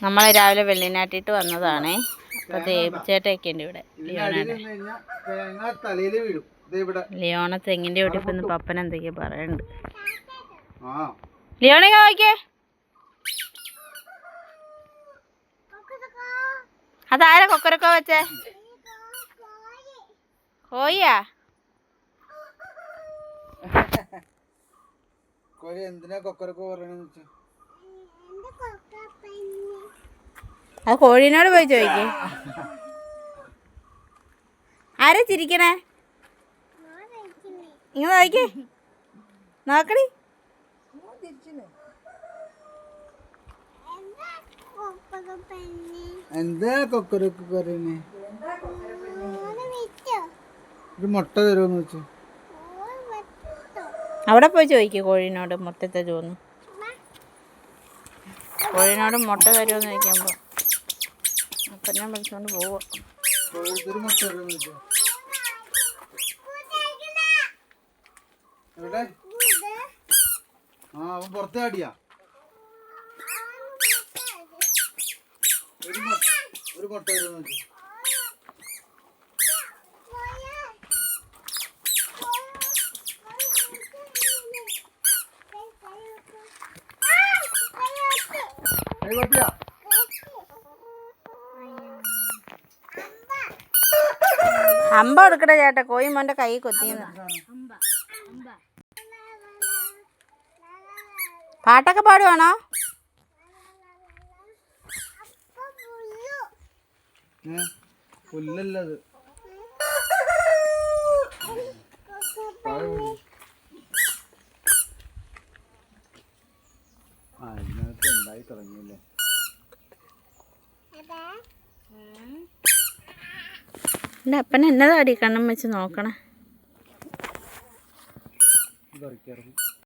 നമ്മൾ രാവിലെ വെള്ളിനാട്ടിട്ട് വന്നതാണേ. അപ്പോൾ ദേവിച്ചേട്ടയൊക്കെ ഉണ്ട് ഇവിടെ. ലിയോണ തെങ്ങിൻ്റെ ഒടിപ്പെന്ന് പപ്പൻ എന്തൊക്കെയാ പറയുന്നുണ്ട്. ലിയോണ നോക്കിയേ, അതാരാ കൊക്കരക്കോ വെച്ചേ? കോഴിയാ? അത് കോഴീനോട് പോയി ചോദിക്കേ. ആരാ ചിരിക്കണേ? ഇങ്ങനെ നോക്കിയേ, നോക്കടി. എന്താ കൊക്കരൊക്കെ പറയുന്നേ? ഒരു മുട്ട തരുമെന്ന് വെച്ചു. അവിടെ പോയി ചോദിക്കേ കോഴീനോട് മുട്ടത്തെ ചോദിന്നു. കോഴീനോട് മുട്ട തരുമെന്ന് ചോദിക്കുമ്പോൾ അപ്പം ഞാൻ വിളിച്ചോണ്ട് പോവാ. പുറത്തെ അടിയാ ഒരു മുട്ട തരുമെന്ന് വെച്ചു. അമ്പ എടുക്കട്ടെ ചേട്ടാ, കോഴി മോൻ്റെ കൈ കൊത്തിയെന്ന്. പാട്ടൊക്കെ പാടുവാണോ? പുല്ലല്ലത്. ഇതിനകത്ത് ഉണ്ടായി തുടങ്ങിയല്ലേ. എൻ്റെ അപ്പൻ എന്നതാടി കണ്ണും വെച്ച് നോക്കണേ. പറിക്കാറുണ്ട്.